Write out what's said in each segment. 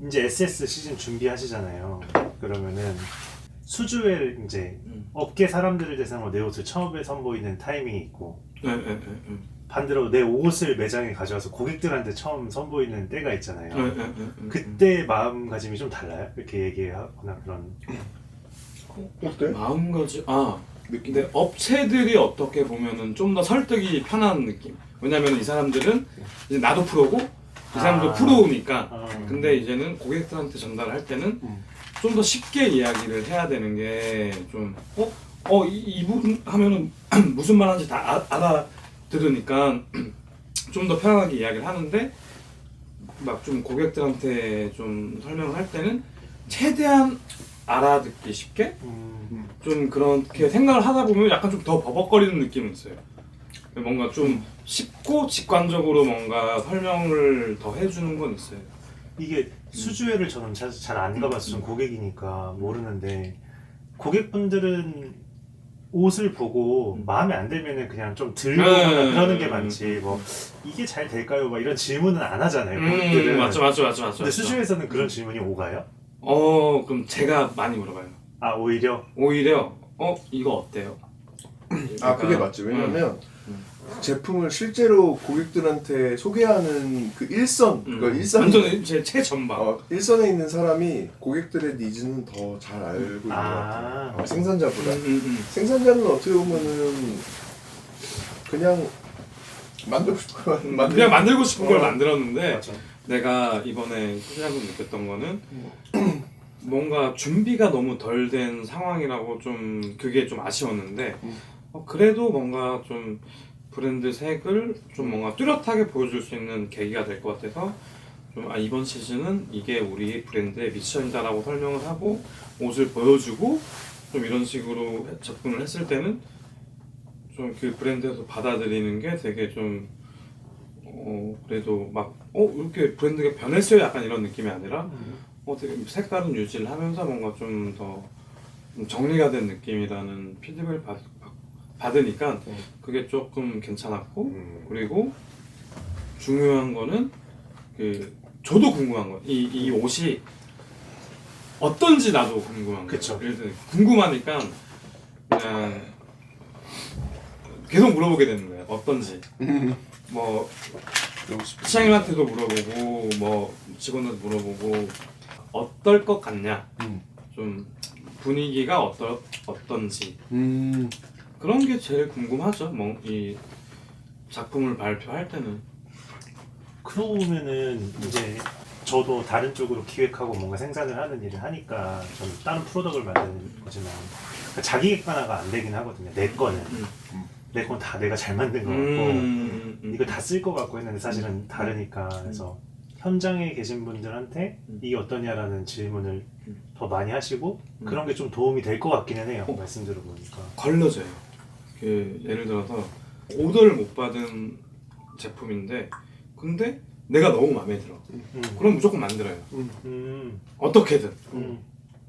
이제 SS 시즌 준비하시잖아요. 그러면은 수주회를 이제 업계 사람들을 대상으로 내 옷을 처음에 선보이는 타이밍이 있고 반대로 내 옷을 매장에 가져와서 고객들한테 처음 선보이는 때가 있잖아요. 그때 마음가짐이 좀 달라요? 이렇게 얘기하거나 그런. 어때? 마음가짐 느낌? 근데 업체들이 어떻게 보면은 좀 더 설득이 편한 느낌. 왜냐면 이 사람들은 이제 나도 프로고 이 사람도 프로니까. 근데 이제는 고객들한테 전달할 때는 좀 더 쉽게 이야기를 해야 되는 게 좀 이분 하면은 무슨 말 하는지 다 알아들으니까 좀 더 편하게 이야기를 하는데 막 좀 고객들한테 좀 설명을 할 때는 최대한 알아듣기 쉽게 좀 그렇게 생각을 하다 보면 약간 좀 더 버벅거리는 느낌은 있어요. 뭔가 좀 쉽고 직관적으로 뭔가 설명을 더 해주는 건 있어요. 이게 수주회를 저는 잘 안 가봐서 좀 고객이니까 모르는데 고객분들은 옷을 보고 마음에 안 들면은 그냥 좀 들고 그러는 게 많지 뭐 이게 잘 될까요? 막 이런 질문은 안 하잖아요. 고객들은. 맞죠. 근데 수주회에서는 그런 질문이 오가요? 그럼 제가 많이 물어봐요. 아 오히려 이거 어때요? 그게 맞지. 왜냐면 제품을 실제로 고객들한테 소개하는 그 일선, 그러니까 일선 완전 제 최전방. 일선에 있는 사람이 고객들의 니즈는 더 잘 알고 있는 것 같아요. 생산자보다. 생산자는 어떻게 보면은 그냥 만들고 싶은 걸 그냥 만들고 싶은 걸 만들었는데 맞아. 내가 이번에 소비자분 느꼈던 거는 뭔가 준비가 너무 덜 된 상황이라고 좀 그게 좀 아쉬웠는데 그래도 뭔가 좀 브랜드 색을 좀 뭔가 뚜렷하게 보여줄 수 있는 계기가 될 것 같아서 좀 이번 시즌은 이게 우리 브랜드의 미션이다라고 설명을 하고 옷을 보여주고 좀 이런 식으로 접근을 했을 때는 좀 그 브랜드에서 받아들이는 게 되게 좀 그래도 막 이렇게 브랜드가 변했어요 약간 이런 느낌이 아니라 되게 색다른 유지를 하면서 뭔가 좀 더 정리가 된 느낌이라는 피드백을 받으니까 그게 조금 괜찮았고 그리고 중요한 거는 저도 궁금한 거 이 옷이 어떤지 나도 궁금한 거예요. 예를 들어 궁금하니까 그냥 계속 물어보게 되는 거예요. 어떤지 뭐 시장님한테도 물어보고 뭐 직원한테 물어보고 어떨 것 같냐 좀 분위기가 어떤지 그런 게 제일 궁금하죠. 뭐 이 작품을 발표할 때는. 그러고 보면은 이제 저도 다른 쪽으로 기획하고 뭔가 생산을 하는 일을 하니까 저는 다른 프로덕트를 만드는 거지만 그러니까 자기 객관화가 안 되긴 하거든요. 내 거는 내 건 다 내가 잘 만든 거 같고 이거 다 쓸 거 같고 했는데 사실은 다르니까 그래서 현장에 계신 분들한테 이게 어떠냐라는 질문을 더 많이 하시고 그런 게 좀 도움이 될 것 같기는 해요. 말씀 들어보니까 걸러져요. 예를 들어서 오더를 못 받은 제품인데 근데 내가 너무 마음에 들어. 그럼 무조건 만들어요. 어떻게든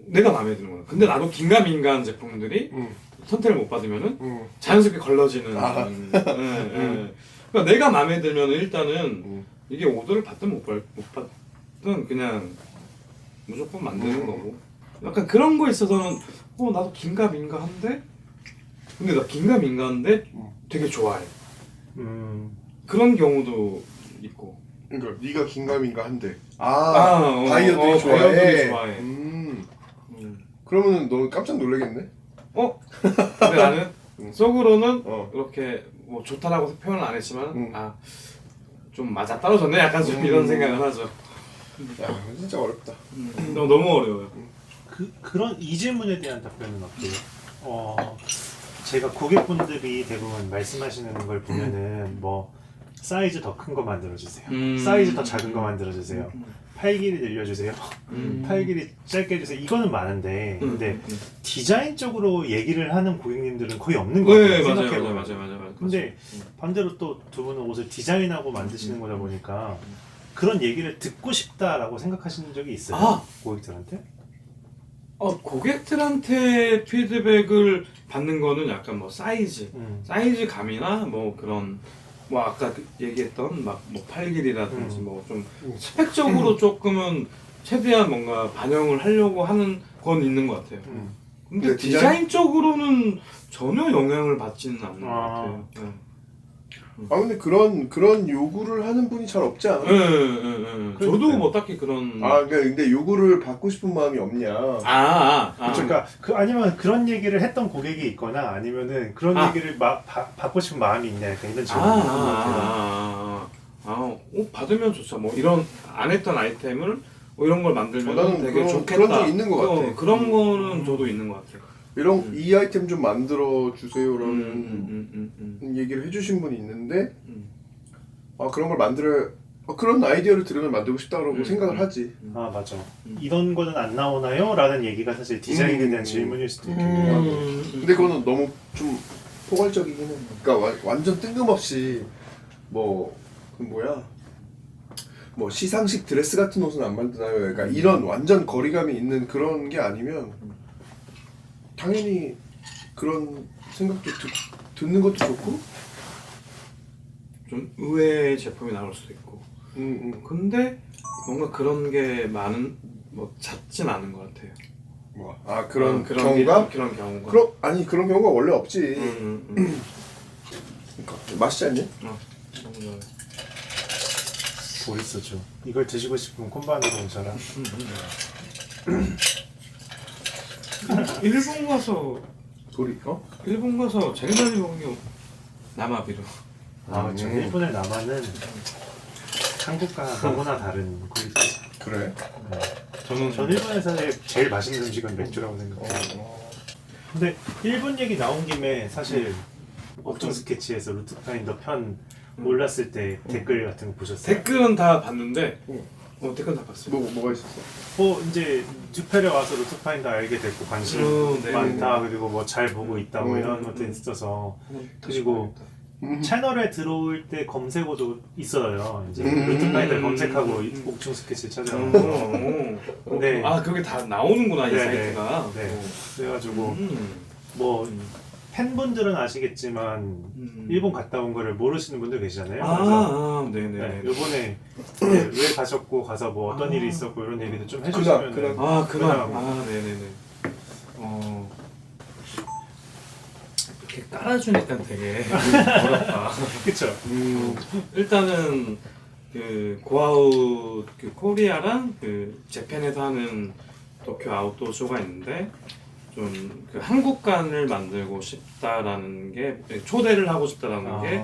내가 마음에 드는 거야. 근데 나도 긴가민가한 제품들이 선택을 못 받으면은 자연스럽게 걸러지는. 그러니까 내가 마음에 들면 일단은 이게 오더를 받든 못 받든 그냥 무조건 만드는 거고. 약간 그런 거에 있어서는 나도 긴가민가한데 근데 나 긴가민가한데 되게 좋아해. 그런 경우도 있고. 그러니까 네가 긴가민가 한데 바이어들이 바이어들이 좋아해. 좋아해. 그러면 너 깜짝 놀라겠네. 근데 나는 속으로는 이렇게 뭐 좋다라고 표현을 안 했지만 좀 맞아 떨어졌네 약간 좀 이런 생각을 하죠. 야 진짜 어렵다. 너무 어려워요. 그런 이 질문에 대한 답변은 어때요? 제가 고객분들이 대부분 말씀하시는 걸 보면은 뭐 사이즈 더 큰 거 만들어주세요. 사이즈 더 작은 거 만들어주세요. 팔 길이 늘려주세요. 팔 길이 짧게 해주세요. 이거는 많은데 근데 디자인적으로 얘기를 하는 고객님들은 거의 없는 것 같아요. 생각해보면. 맞아요. 근데 반대로 또 두 분은 옷을 디자인하고 만드시는 거다 보니까 그런 얘기를 듣고 싶다라고 생각하시는 적이 있어요? 고객들한테? 고객들한테 피드백을 받는 거는 약간 뭐 사이즈 감이나 뭐 그런 뭐 아까 얘기했던 막 뭐 팔 길이라든지 뭐 좀 스펙적으로 조금은 최대한 뭔가 반영을 하려고 하는 건 있는 것 같아요. 근데 근데 디자인적으로는 전혀 영향을 받지는 않는 것 같아요. 네. 아 근데 그런 요구를 하는 분이 잘 없지 않아? 네. 저도 뭐 딱히 그런 그러니까 근데 요구를 받고 싶은 마음이 없냐? 그러니까 아니면 그런 얘기를 했던 고객이 있거나 아니면은 그런 얘기를 받고 싶은 마음이 있냐 약간 이런 질문이 있는 것 같아요. 받으면 좋죠. 뭐 이런 안 했던 아이템을 뭐 이런 걸 만들면 나는 되게 좋겠다. 그런 적 있는 것 같아. 그런 거는 저도 있는 것 같아요. 이 아이템 좀 만들어 주세요라는 얘기를 해주신 분이 있는데 그런 걸 그런 아이디어를 들으면 만들고 싶다라고 생각을 하지. 맞아. 이런 거는 안 나오나요? 라는 얘기가 사실 디자인에 대한 질문일 수도 있겠네요. 근데 그거는 너무 좀 포괄적이긴 해. 그러니까 완전 뜬금없이 뭐 시상식 드레스 같은 옷은 안 만드나요? 그러니까 이런 완전 거리감이 있는 그런 게 아니면 당연히 그런 생각도 듣는 것도 좋고 좀 의외의 제품이 나올 수도 있고. 근데 뭔가 그런 게 잦진 않은 것 같아요. 그런 경우가? 그런 경우가. 그런 경우가 원래 없지. 그러니까 맛있지 않니? 너무 좋아요. 보이스죠. 이걸 드시고 싶으면 콘반으로 오셔라. 일본 가서 일본 가서 제일 많이 먹은 게 남아비로. 그렇죠. 일본의 남아는 한국과 너무나 다른 고깃집. 그래? 전 일본에서 제일 맛있는 음식은 맥주라고 생각해요. 근데 일본 얘기 나온 김에 사실 옥중 스케치에서 루트파인더 편 올랐을 때 댓글 같은 거 보셨어요? 댓글은 다 봤는데 댓글 다 봤어요. 뭐가 있었어? 이제 뉴페레 와서 루트파인더 알게 됐고 관심 많다. 그리고 뭐 잘 보고 있다 뭐 이런 것도 있어서 그리고 채널에 들어올 때 검색어도 있어요. 이제 루트파인더 검색하고 옥중 스케치 찾아오고. 근데 그게 다 나오는구나 이 사이트가. 네. 그래가지고 뭐 팬분들은 아시겠지만 일본 갔다 온 거를 모르시는 분들 계시잖아요. 네네. 이번에 왜 가셨고 가서 뭐 어떤 일이 있었고 이런 얘기도 좀 해주시면. 네네네. 이렇게 깔아주니까 되게 어렵다. 그쵸. 일단은 그 고아웃 코리아랑 재팬에서 하는 도쿄 아웃도어 쇼가 있는데 좀 그 한국관을 만들고 싶다라는 게 초대를 하고 싶다라는 게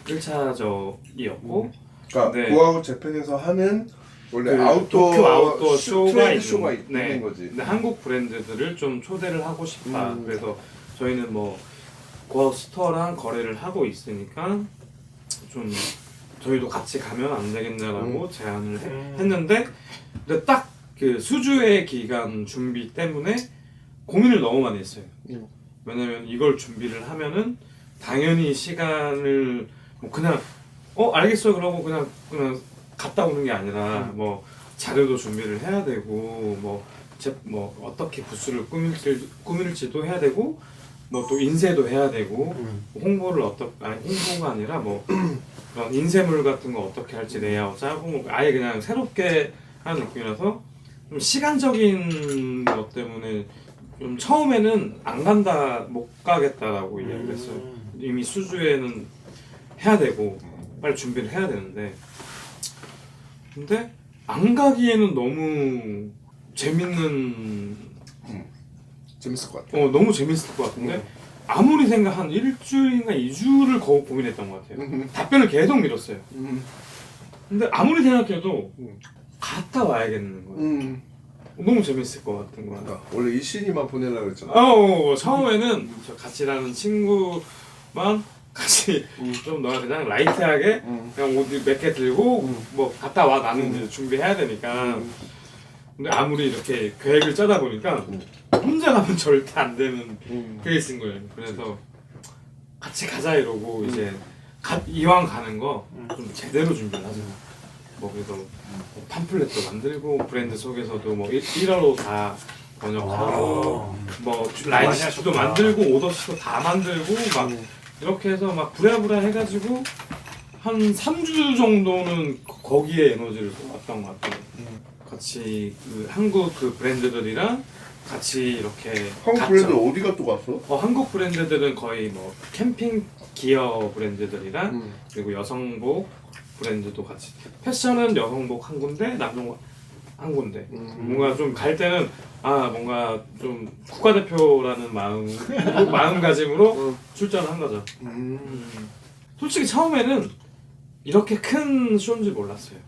1차적이었고 그러니까 고아웃 재팬에서 하는 원래 도쿄 아웃도어 쇼가 있는 거지. 근데 한국 브랜드들을 좀 초대를 하고 싶다. 그래서 저희는 뭐 고아웃 스토어랑 거래를 하고 있으니까 좀 저희도 같이 가면 안 되겠냐라고 제안을 했는데 근데 딱 그 수주의 기간 준비 때문에 고민을 너무 많이 했어요. 왜냐면 이걸 준비를 하면은 당연히 시간을 뭐 그냥 알겠어요 그러고 그냥 갔다 오는 게 아니라 뭐 자료도 준비를 해야 되고 뭐 어떻게 부스를 꾸밀지도 해야 되고 뭐 또 인쇄도 해야 되고 홍보를 홍보가 아니라 뭐 그런 인쇄물 같은 거 어떻게 할지 레이아웃 짜고 뭐 아예 그냥 새롭게 하는 느낌이라서 좀 시간적인 것 때문에 좀 처음에는 안 간다 못 가겠다라고 이야기를 했어요. 이미 수주에는 해야 되고 빨리 준비를 해야 되는데 근데 안 가기에는 너무 재밌을 것 같아. 너무 재밌을 것 같은데 아무리 생각 한 일주일인가 2주를 고민했던 것 같아요. 답변을 계속 미뤘어요. 근데 아무리 생각해도 갔다 와야겠는 거예요. 너무 재밌을 것 같은 거야. 그러니까 원래 이신이만 보내려고 했잖아. 처음에는 저 같이 일하는 친구만 같이 좀 그냥 라이트하게 그냥 옷 몇 개 들고 뭐 갔다 와 나는 이제 준비해야 되니까. 근데 아무리 이렇게 계획을 짜다 보니까 혼자 가면 절대 안 되는 케이스인 거예요. 그래서 같이 가자 이러고 이제 이왕 가는 거 좀 제대로 준비를 하자. 뭐 그래서 팜플렛도 만들고 브랜드 속에서도 뭐 1화로 다 번역하고 뭐 라인시트도 만들고 오더시트도 다 만들고 막 이렇게 해서 막 부랴부랴 해가지고 한 3주 정도는 거기에 에너지를 쏟았던 것 같아요. 같이 그 한국 그 브랜드들이랑 같이 이렇게 한국 갔죠. 브랜드 어디가 또 갔어? 한국 브랜드들은 거의 뭐 캠핑 기어 브랜드들이랑 그리고 여성복 브랜드도 같이 패션은 여성복 한 군데 남성복 한 군데 뭔가 좀 갈 때는 뭔가 좀 국가대표라는 마음가짐으로 출전을 한 거죠. 솔직히 처음에는 이렇게 큰 쇼인지 몰랐어요.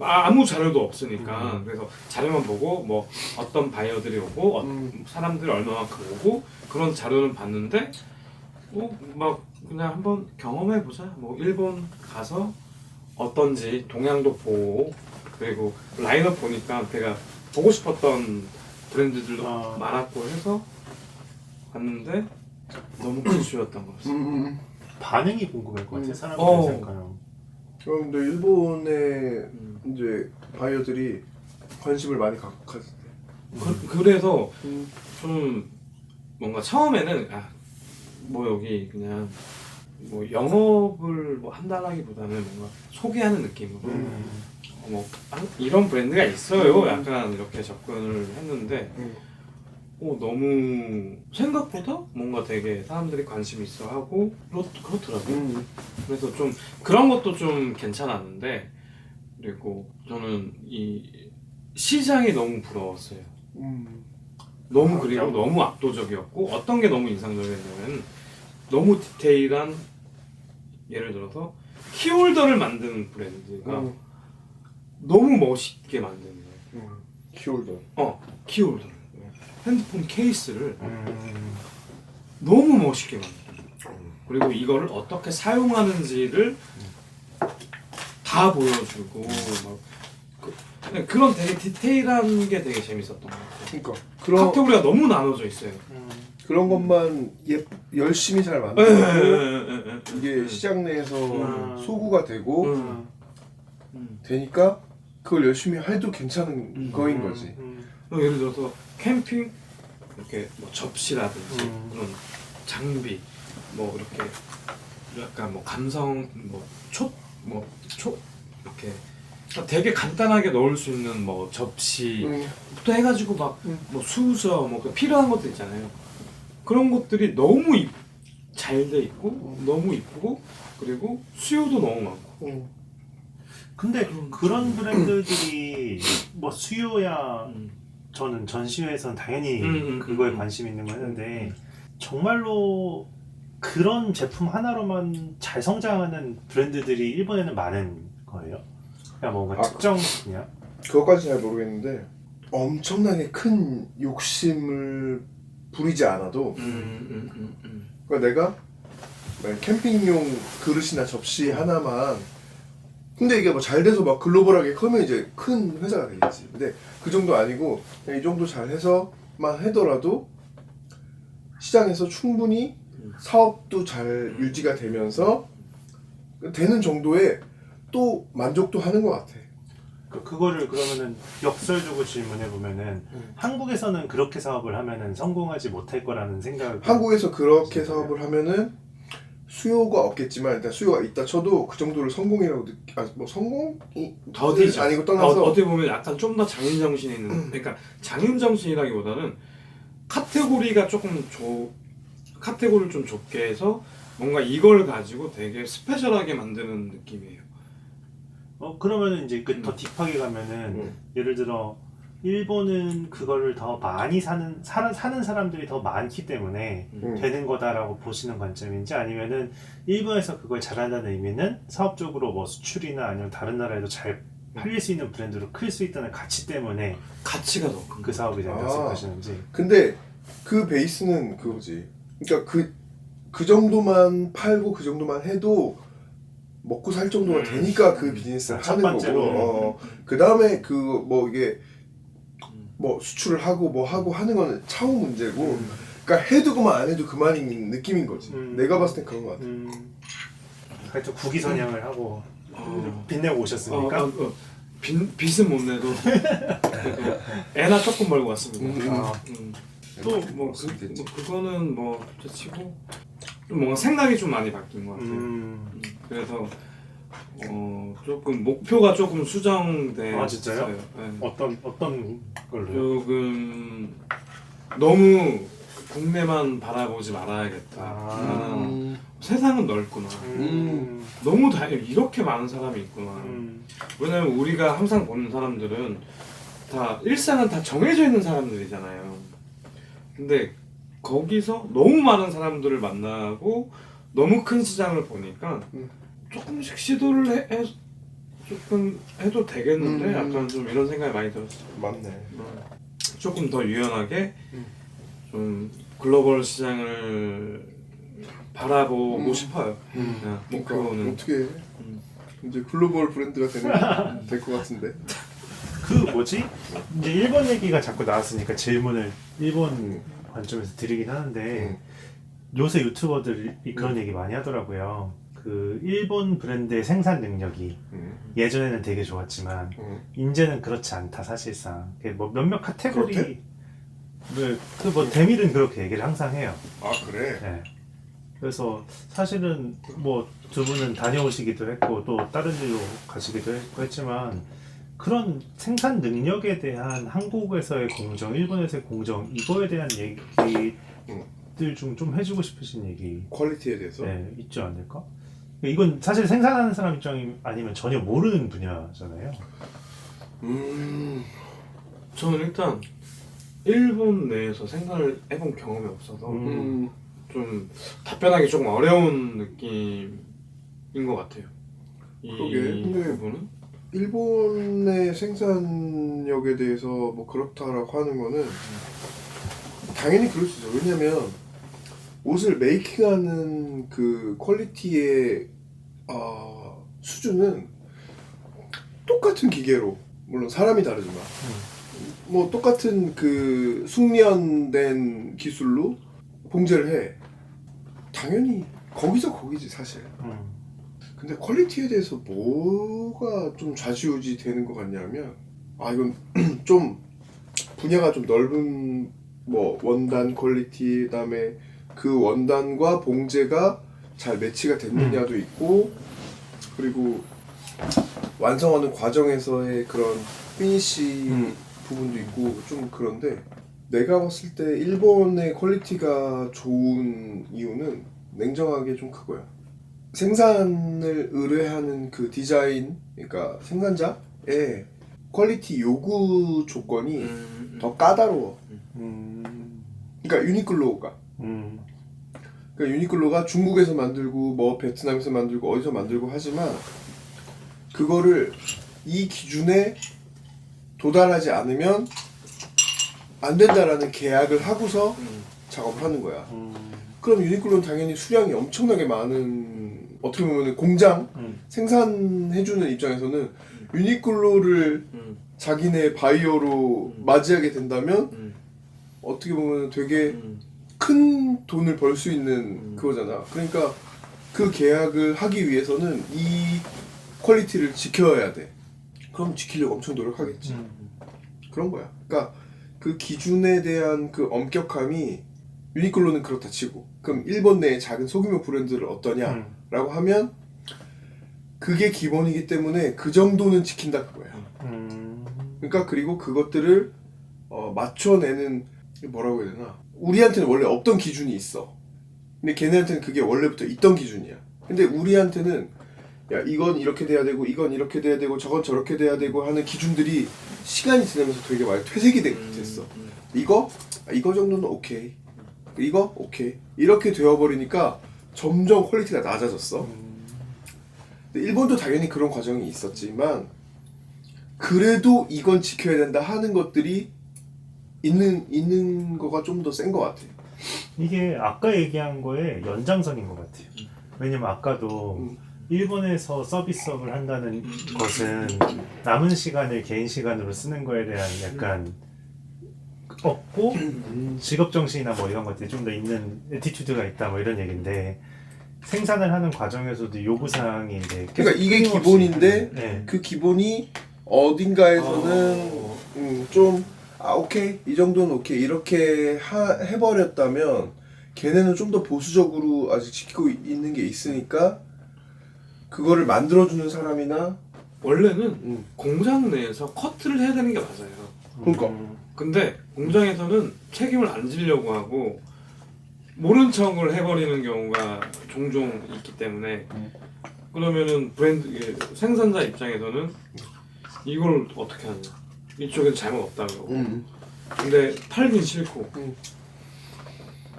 아무 자료도 없으니까 그래서 자료만 보고 뭐 어떤 바이어들이 오고 사람들이 얼마만큼 오고 그런 자료는 봤는데 막 그냥 한번 경험해보자. 뭐 일본 가서 어떤지 동양도 보고 그리고 라인업 보니까 제가 보고 싶었던 브랜드들도 많았고 해서 갔는데 너무 큰 쇼였던 것 같아요. 반응이 궁금할 것 같아. 사람들이 생각하는. 근데 일본의 이제 바이어들이 관심을 많이 갖고 갔을 때. 그래서 좀 뭔가 처음에는 뭐 여기 그냥 뭐 영업을 뭐 한다라기보다는 뭔가 소개하는 느낌으로 뭐 이런 브랜드가 있어요. 약간 이렇게 접근을 했는데 너무 생각보다 뭔가 되게 사람들이 관심 있어 하고 그렇더라고요. 그래서 좀 그런 것도 좀 괜찮았는데 그리고 저는 이 시장이 너무 부러웠어요. 너무 그리고 너무 압도적이었고 어떤 게 너무 인상적이었냐면 너무 디테일한 예를 들어서 키홀더를 만드는 브랜드가 너무 멋있게 만드는 거예요. 키홀더. 키홀더를 핸드폰 케이스를 너무 멋있게 만들어요. 그리고 이거를 어떻게 사용하는지를 다 보여주고 막 그런 되게 디테일한 게 되게 재밌었던 것 같아요. 그러니까 카테고리가 너무 나눠져 있어요. 그런 것만 열심히 잘 만들고 이게 시장 내에서 소구가 되고 되니까 그걸 열심히 해도 괜찮은 거인 거지. 예를 들어서 캠핑 이렇게 뭐 접시라든지 그런 장비 뭐 이렇게 약간 뭐 감성 촉 이렇게 되게 간단하게 넣을 수 있는 뭐 접시부터 해가지고 막 뭐 수저 뭐 필요한 것들 있잖아요. 그런 것들이 너무 잘 돼 있고 너무 이쁘고 그리고 수요도 너무 많고. 근데 그런 브랜드들이 뭐 수요야 저는 전시회에서는 당연히 그거에 관심 있는 거 했는데 정말로 그런 제품 하나로만 잘 성장하는 브랜드들이 일본에는 많은 거예요? 그냥 뭔가 특정 그냥? 그것까지 잘 모르겠는데 엄청나게 큰 욕심을 부리지 않아도 그러니까 내가 캠핑용 그릇이나 접시 하나만 근데 이게 뭐 잘 돼서 막 글로벌하게 크면 이제 큰 회사가 되겠지. 근데 그 정도 아니고 그냥 이 정도 잘 해서만 하더라도 시장에서 충분히 사업도 잘 유지가 되면서 되는 정도의 또 만족도 하는 것 같아. 그거를 그러면은 역설적으로 질문해 보면은 한국에서는 그렇게 사업을 하면은 성공하지 못할 거라는 생각. 한국에서 그렇게 사업을 하면은 수요가 없겠지만 일단 수요가 있다 쳐도 그 정도를 성공이라고 뭐 성공이 더디죠. 아니고 떠나서 어떻게 보면 약간 좀 더 장인 정신이 있는 그러니까 장인 정신이라기보다는 카테고리가 조금 카테고리를 좀 좁게 해서 뭔가 이걸 가지고 되게 스페셜하게 만드는 느낌이에요. 그러면은 이제 더 딥하게 가면은 예를 들어 일본은 그거를 더 많이 사는 사람들이 더 많기 때문에 되는 거다라고 보시는 관점인지 아니면은 일본에서 그걸 잘한다는 의미는 사업적으로 뭐 수출이나 아니면 다른 나라에도 잘 팔릴 수 있는 브랜드로 클 수 있다는 가치 때문에 가치가 더 큰 그 사업이 된다고 생각하시는지. 근데 그 베이스는 그거지. 그러니까 그 정도만 팔고 그 정도만 해도 먹고 살 정도가 되니까 그 비즈니스를 첫 하는 번째로. 거고 그 다음에 그 뭐 이게 뭐 수출을 하고 뭐 하고 하는 거는 차후 문제고 그러니까 해도 그만 안 해도 그만인 느낌인 거지. 내가 봤을 땐 그런 거 같아. 하여튼 국위선양을 하고 빚내고 오셨으니까 빚은 못 내도 애나 조금 벌고 왔습니다. 또 뭐 그거는 뭐 제치고 좀 뭔가 생각이 좀 많이 바뀐 것 같아요. 그래서 조금 목표가 조금 수정돼. 아, 진짜요? 네. 어떤 걸로요? 조금 너무 국내만 바라보지 말아야겠다. 아. 나는 세상은 넓구나. 너무 이렇게 많은 사람이 있구나. 왜냐면 우리가 항상 보는 사람들은 다 일상은 다 정해져 있는 사람들이잖아요. 근데 거기서 너무 많은 사람들을 만나고 너무 큰 시장을 보니까 조금씩 시도를 조금 해도 되겠는데 약간 좀 이런 생각이 많이 들었어요. 맞네. 조금 더 유연하게 좀 글로벌 시장을 바라보고 싶어요. 목표는 어떻게 해? 이제 글로벌 브랜드가 될 것 같은데. 그 뭐지? 이제 일본 얘기가 자꾸 나왔으니까 질문을 일본 관점에서 드리긴 하는데 요새 유튜버들이 그런 얘기 많이 하더라고요. 그 일본 브랜드의 생산 능력이 예전에는 되게 좋았지만 이제는 그렇지 않다 사실상. 뭐 몇몇 카테고리 그뭐 대밀은 그렇게 얘기를 항상 해요. 아 그래? 네. 그래서 사실은 뭐 두 분은 다녀오시기도 했고 또 다른 일로 가시기도 했지만 그런 생산 능력에 대한 한국에서의 공정, 일본에서의 공정 이거에 대한 얘기들 중 좀 해주고 싶으신 얘기 퀄리티에 대해서? 네, 있지 않을까? 이건 사실 생산하는 사람 입장이 아니면 전혀 모르는 분야잖아요. 저는 일단 일본 내에서 생산을 해본 경험이 없어서 좀 답변하기 조금 어려운 느낌인 것 같아요. 그러게. 이 부분은? 일본의 생산력에 대해서 뭐 그렇다라고 하는 거는 당연히 그럴 수 있어요. 왜냐면 옷을 메이킹하는 그 퀄리티의 수준은 똑같은 기계로, 물론 사람이 다르지만 뭐 똑같은 그 숙련된 기술로 봉제를 해. 당연히 거기서 거기지 사실. 근데 퀄리티에 대해서 뭐가 좀 좌지우지 되는 것 같냐면 이건 좀 분야가 좀 넓은 뭐 원단 퀄리티, 그다음에 그 원단과 봉제가 잘 매치가 됐느냐도 있고, 그리고 완성하는 과정에서의 그런 피니시 부분도 있고 좀 그런데, 내가 봤을 때 일본의 퀄리티가 좋은 이유는 냉정하게 좀 그거야. 생산을 의뢰하는 그 디자인, 그러니까 생산자의 퀄리티 요구 조건이 더 까다로워. 그러니까 유니클로가 그러니까 유니클로가 중국에서 만들고 뭐 베트남에서 만들고 어디서 만들고 하지만 그거를 이 기준에 도달하지 않으면 안 된다라는 계약을 하고서 작업을 하는 거야. 그럼 유니클로는 당연히 수량이 엄청나게 많은, 어떻게 보면 공장 생산해주는 입장에서는 유니클로를 자기네 바이어로 맞이하게 된다면 어떻게 보면 되게 큰 돈을 벌 수 있는 그거잖아. 그러니까 그 계약을 하기 위해서는 이 퀄리티를 지켜야 돼. 그럼 지키려고 엄청 노력하겠지. 그런 거야. 그러니까 그 기준에 대한 그 엄격함이, 유니클로는 그렇다 치고, 그럼 일본 내의 작은 소규모 브랜드를 어떠냐라고 하면 그게 기본이기 때문에 그 정도는 지킨다 그거야. 그러니까 그리고 그것들을 맞춰내는, 뭐라고 해야 되나, 우리한테는 원래 없던 기준이 있어. 근데 걔네한테는 그게 원래부터 있던 기준이야. 근데 우리한테는 야 이건 이렇게 돼야 되고 이건 이렇게 돼야 되고 저건 저렇게 돼야 되고 하는 기준들이 시간이 지나면서 되게 많이 퇴색이 됐어. 이거 정도는 오케이, 이거 오케이, 이렇게 되어버리니까 점점 퀄리티가 낮아졌어. 근데 일본도 당연히 그런 과정이 있었지만 그래도 이건 지켜야 된다 하는 것들이 있는 거가 좀 더 센 것 같아. 이게 아까 얘기한 거의 연장선인 것 같아요. 왜냐면 아까도 일본에서 서비스업을 한다는 것은 남은 시간을 개인 시간으로 쓰는 거에 대한 약간 없고 직업 정신이나 뭐 이런 것들이 좀 더 있는 애티튜드가 있다 뭐 이런 얘기인데, 생산을 하는 과정에서도 요구사항이 이제 그러니까 이게 끊임없이 기본인데 네. 그 기본이 어딘가에서는 좀 오케이 이 정도는 오케이 이렇게 해버렸다면 걔네는 좀 더 보수적으로 아직 지키고 있는 게 있으니까 그거를 만들어주는 사람이나 원래는 공장 내에서 커트를 해야 되는 게 맞아요. 그러니까 근데 공장에서는 책임을 안 지려고 하고 모른 척을 해버리는 경우가 종종 있기 때문에 그러면은 브랜드 생산자 입장에서는 이걸 어떻게 하냐, 이쪽에는 잘못 없다고 근데 팔긴 싫고.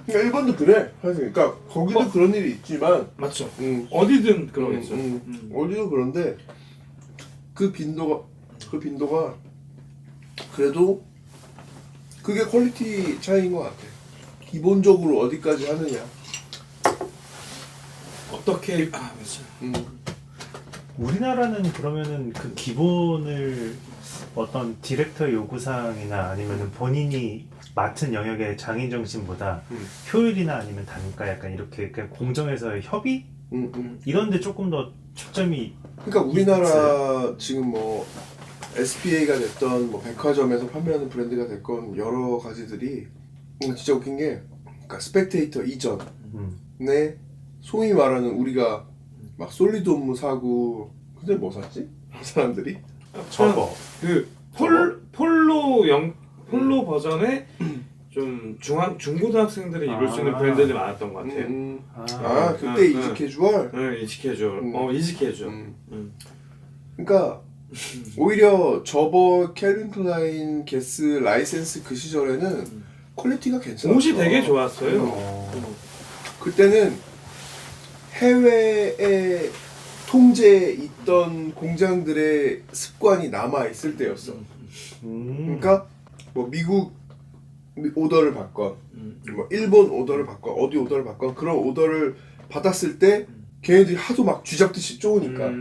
그러니까 일본도 그래 사실. 그러니까 거기도 그런 일이 있지만 맞죠. 어디든 그러겠죠. 어디도 그런데 그 빈도가 그래도 그게 퀄리티 차이인 것 같아. 기본적으로 어디까지 하느냐. 어떻게 맞죠. 우리나라는 그러면은 그 기본을 어떤 디렉터 요구사항이나 아니면은 본인이 맡은 영역의 장인 정신보다 효율이나 아니면 단가 약간 이렇게 그냥 공정에서의 협의 이런데 조금 더 초점이. 그러니까 우리나라 지금 뭐 SPA가 됐던 뭐 백화점에서 판매하는 브랜드가 됐건 여러 가지들이 진짜 웃긴 게, 그러니까 스펙테이터 이전에 소위 말하는 우리가 막 솔리드 업무 사고, 근데 뭐 샀지? 사람들이 저거 그 폴로 버전에 좀 중고등학생들이 입을 수 있는 브랜드들이 많았던 것 같아요. 그때 이지 캐주얼. 네, 이지 캐주얼. 이지 캐주얼. 그러니까 오히려 저버 캘빈 클라인 게스 라이센스 그 시절에는 퀄리티가 괜찮았어. 옷이 되게 좋았어요. 그때는 해외에 통제에 있던 공장들의 습관이 남아 있을 때였어. 그러니까 뭐 미국 오더를 받건, 뭐 일본 오더를 받건, 어디 오더를 받건, 그런 오더를 받았을 때 걔네들이 하도 막 쥐잡듯이 쪼으니까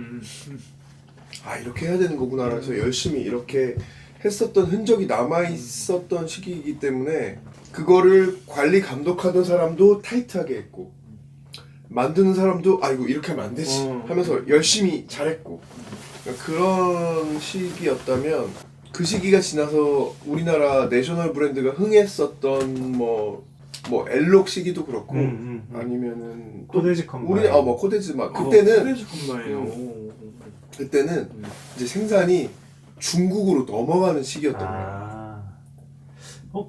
이렇게 해야 되는 거구나 해서 열심히 이렇게 했었던 흔적이 남아 있었던 시기이기 때문에 그거를 관리 감독하던 사람도 타이트하게 했고, 만드는 사람도 이거 이렇게 하면 안 되지 하면서 열심히 잘했고, 그러니까 그런 시기였다면, 그 시기가 지나서 우리나라 내셔널 브랜드가 흥했었던 뭐 엘록 시기도 그렇고 아니면은 코데지 컴바인. 뭐 코데지 막 그때는 코데지 컴바인. 그때는 이제 생산이 중국으로 넘어가는 시기였던 거야.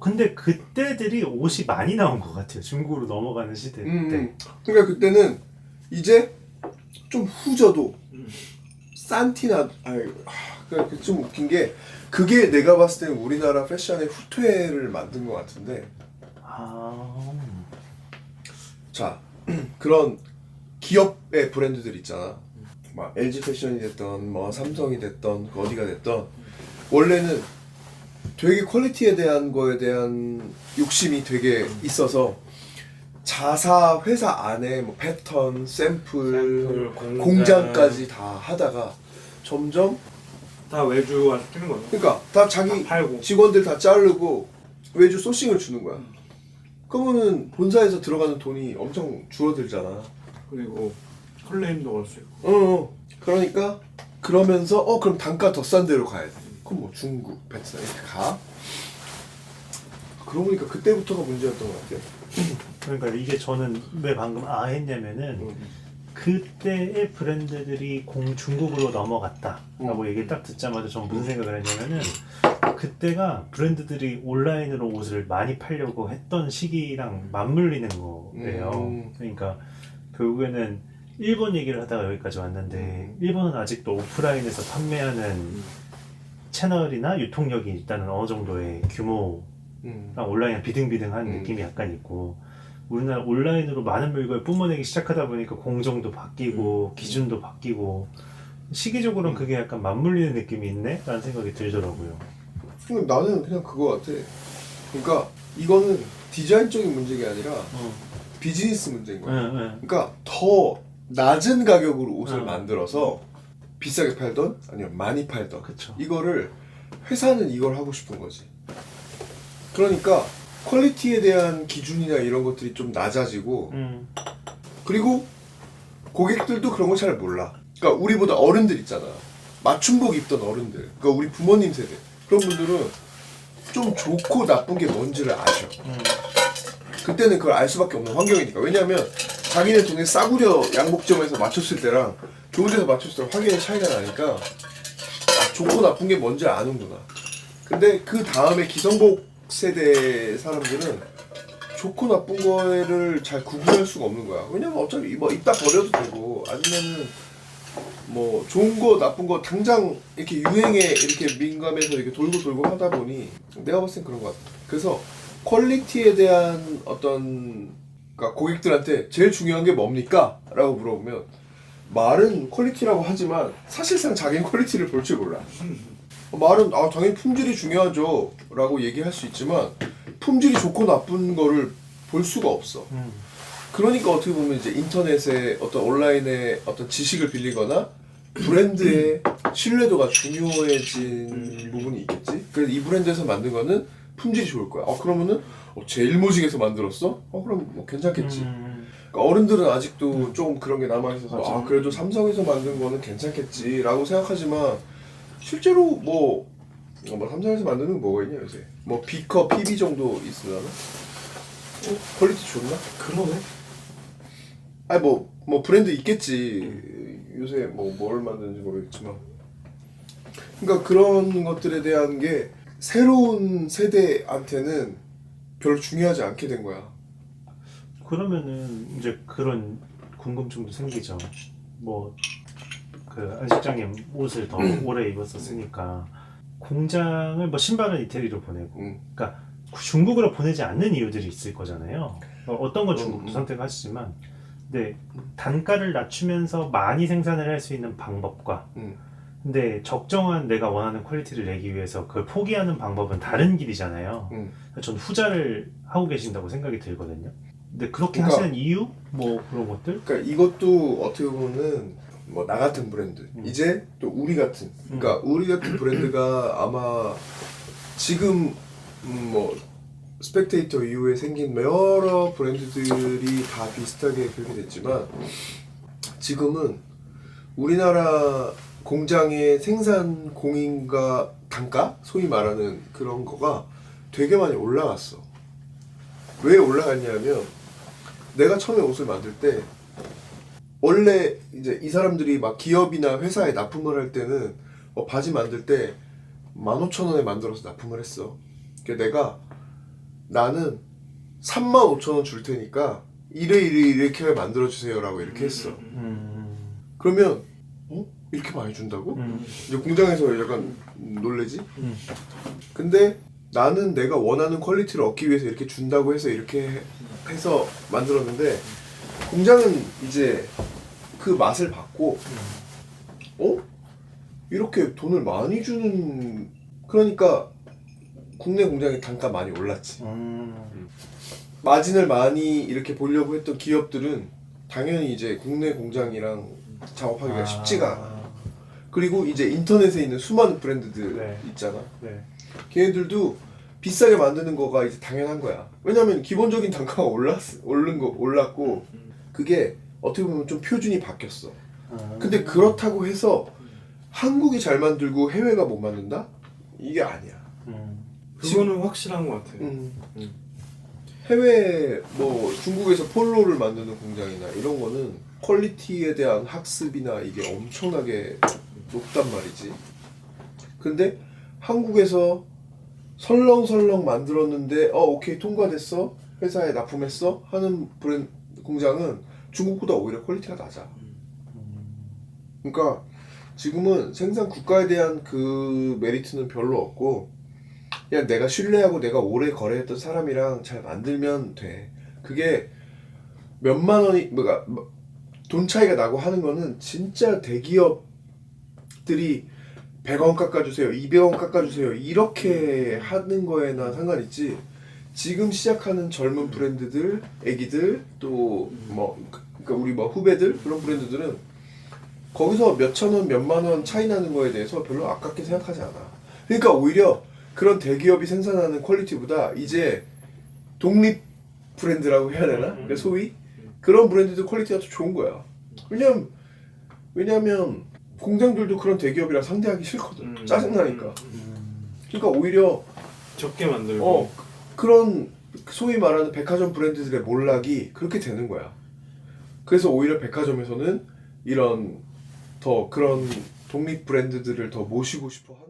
근데 그때들이 옷이 많이 나온 것 같아요. 중국으로 넘어가는 시대 때. 그러니까 그때는 이제 좀 후져도 산티나 그러니까 좀 웃긴 게, 그게 내가 봤을 때는 우리나라 패션의 후퇴를 만든 것 같은데. 자, 그런 기업의 브랜드들 있잖아. 막 LG 패션이 됐던, 뭐 삼성이 됐던, 어디가 됐던, 원래는 되게 퀄리티에 대한 거에 대한 욕심이 되게 있어서 자사 회사 안에 뭐 패턴, 샘플 공장까지 다 하다가 점점 다 외주화 시키는 거죠. 그러니까 다 자기 팔고. 직원들 다 자르고 외주 소싱을 주는 거야. 그러면은 본사에서 들어가는 돈이 엄청 줄어들잖아. 그리고 클레임도 걸 수 있고. 그러니까 그러면서 그럼 단가 더 싼 데로 가야 돼. 그럼 뭐 중국, 베트남 이렇게 가. 그러고 보니까 그때부터가 문제였던 것 같아요. 그러니까 이게 저는 왜 방금 했냐면은 그때의 브랜드들이 중국으로 넘어갔다라고 얘기를 딱 듣자마자 전 무슨 생각을 했냐면은, 그때가 브랜드들이 온라인으로 옷을 많이 팔려고 했던 시기랑 맞물리는 거예요. 그러니까 결국에는 일본 얘기를 하다가 여기까지 왔는데, 일본은 아직도 오프라인에서 판매하는 채널이나 유통력이 일단은 어느 정도의 규모랑 온라인이랑 비등비등한 느낌이 약간 있고, 우리나라 온라인으로 많은 물건을 뿜어내기 시작하다 보니까 공정도 바뀌고 기준도 바뀌고 시기적으로는 그게 약간 맞물리는 느낌이 있네? 라는 생각이 들더라고요. 근데 나는 그냥 그거 같아. 그러니까 이거는 디자인적인 문제가 아니라 비즈니스 문제인 거야. 그러니까 더 낮은 가격으로 옷을 만들어서 비싸게 팔던 아니면 많이 팔던, 그쵸. 이거를 회사는 이걸 하고 싶은 거지. 그러니까 퀄리티에 대한 기준이나 이런 것들이 좀 낮아지고, 그리고 고객들도 그런 거 잘 몰라. 그러니까 우리보다 어른들 있잖아. 맞춤복 입던 어른들. 그러니까 우리 부모님 세대. 그런 분들은 좀 좋고 나쁜 게 뭔지를 아셔. 그때는 그걸 알 수밖에 없는 환경이니까. 왜냐하면 자기네 돈에 싸구려 양복점에서 맞췄을 때랑 좋은 데서 맞췄을 때랑 확연히 차이가 나니까 좋고 나쁜 게 뭔지 아는구나. 근데 그 다음에 기성복 세대 사람들은 좋고 나쁜 거를 잘 구분할 수가 없는 거야. 왜냐면 어차피 뭐 이따 버려도 되고 아니면은 뭐 좋은 거 나쁜 거 당장 이렇게 유행에 이렇게 민감해서 이렇게 돌고 하다 보니 내가 봤을 땐 그런 것 같아. 그래서 퀄리티에 대한 어떤 그러니까 고객들한테 제일 중요한 게 뭡니까? 라고 물어보면 말은 퀄리티라고 하지만 사실상 자기는 퀄리티를 볼 줄 몰라. 말은 당연히 품질이 중요하죠 라고 얘기할 수 있지만 품질이 좋고 나쁜 거를 볼 수가 없어. 그러니까 어떻게 보면 이제 인터넷에 어떤 온라인에 어떤 지식을 빌리거나 브랜드의 신뢰도가 중요해진 부분이 있겠지. 그래서 이 브랜드에서 만든 거는 품질이 좋을 거야. 그러면은 제일모직에서 만들었어? 그럼 뭐 괜찮겠지. 그러니까 어른들은 아직도 좀 그런 게 남아있어서 그래도 삼성에서 만든 거는 괜찮겠지라고 생각하지만 실제로 뭐 삼성에서 만드는 거 뭐가 있냐 요새? 뭐 비커, PB 정도 있으려나? 퀄리티 좋나? 그러네. 아니 뭐 브랜드 있겠지. 요새 뭐 뭘 만드는지 모르겠지만. 그러니까 그런 것들에 대한 게 새로운 세대한테는 별로 중요하지 않게 된 거야. 그러면은 이제 그런 궁금증도 생기죠. 뭐 그 안실장님 옷을 더 오래 입었었으니까 공장을 뭐 신발은 이태리로 보내고, 그러니까 중국으로 보내지 않는 이유들이 있을 거잖아요. 어떤 건 중국도 선택하시지만, 근데 단가를 낮추면서 많이 생산을 할 수 있는 방법과, 근데 적정한 내가 원하는 퀄리티를 내기 위해서 그걸 포기하는 방법은 다른 길이잖아요. 전 후자를 하고 계신다고 생각이 들거든요. 근데 그렇게 그러니까, 하시는 이유? 뭐 그런 것들? 그러니까 이것도 어떻게 보면은 뭐 나 같은 브랜드 이제 또 우리 같은 그러니까 우리 같은 브랜드가 아마 지금 뭐 스펙테이터 이후에 생긴 여러 브랜드들이 다 비슷하게 그렇게 됐지만 지금은 우리나라 공장의 생산 공인과 단가? 소위 말하는 그런 거가 되게 많이 올라갔어. 왜 올라갔냐면 내가 처음에 옷을 만들 때 원래 이제 이 사람들이 막 기업이나 회사에 납품을 할 때는 바지 만들 때 15,000원에 만들어서 납품을 했어. 그러니까 나는 35,000원 줄 테니까 이렇게 만들어주세요 라고 이렇게 했어. 그러면 이렇게 많이 준다고? 이제 공장에서 약간 놀래지? 근데 나는 내가 원하는 퀄리티를 얻기 위해서 이렇게 준다고 해서 이렇게 해서 만들었는데 공장은 이제 그 맛을 받고 이렇게 돈을 많이 주는 그러니까 국내 공장의 단가 많이 올랐지. 마진을 많이 이렇게 보려고 했던 기업들은 당연히 이제 국내 공장이랑 작업하기가 쉽지가 않아. 그리고 이제 인터넷에 있는 수많은 브랜드들 있잖아. 걔네들도 비싸게 만드는 거가 이제 당연한 거야. 왜냐면 기본적인 단가가 올랐고 그게 어떻게 보면 좀 표준이 바뀌었어. 근데 그렇다고 해서 한국이 잘 만들고 해외가 못 만든다? 이게 아니야. 그거는 확실한 것 같아요. 해외 뭐 중국에서 폴로를 만드는 공장이나 이런 거는 퀄리티에 대한 학습이나 이게 엄청나게 높단 말이지. 근데 한국에서 설렁설렁 만들었는데 오케이 통과됐어 회사에 납품했어 하는 브랜드 공장은 중국보다 오히려 퀄리티가 낮아. 그러니까 지금은 생산 국가에 대한 그 메리트는 별로 없고 그냥 내가 신뢰하고 내가 오래 거래했던 사람이랑 잘 만들면 돼. 그게 몇만 원이 뭐가 돈 차이가 나고 하는 거는 진짜 대기업들이 100원 깎아주세요, 200원 깎아주세요 이렇게 하는 거에나 상관있지. 지금 시작하는 젊은 브랜드들, 애기들 또 뭐 그러니까 우리 뭐 후배들 그런 브랜드들은 거기서 몇천 원, 몇만 원 차이 나는 거에 대해서 별로 아깝게 생각하지 않아. 그러니까 오히려 그런 대기업이 생산하는 퀄리티보다 이제 독립 브랜드라고 해야 되나? 그러니까 소위 그런 브랜드들 퀄리티가 더 좋은 거야. 왜냐면 공장들도 그런 대기업이랑 상대하기 싫거든. 짜증나니까. 그러니까 오히려 적게 만들고 그런 소위 말하는 백화점 브랜드들의 몰락이 그렇게 되는 거야. 그래서 오히려 백화점에서는 이런 더 그런 독립 브랜드들을 더 모시고 싶어 하는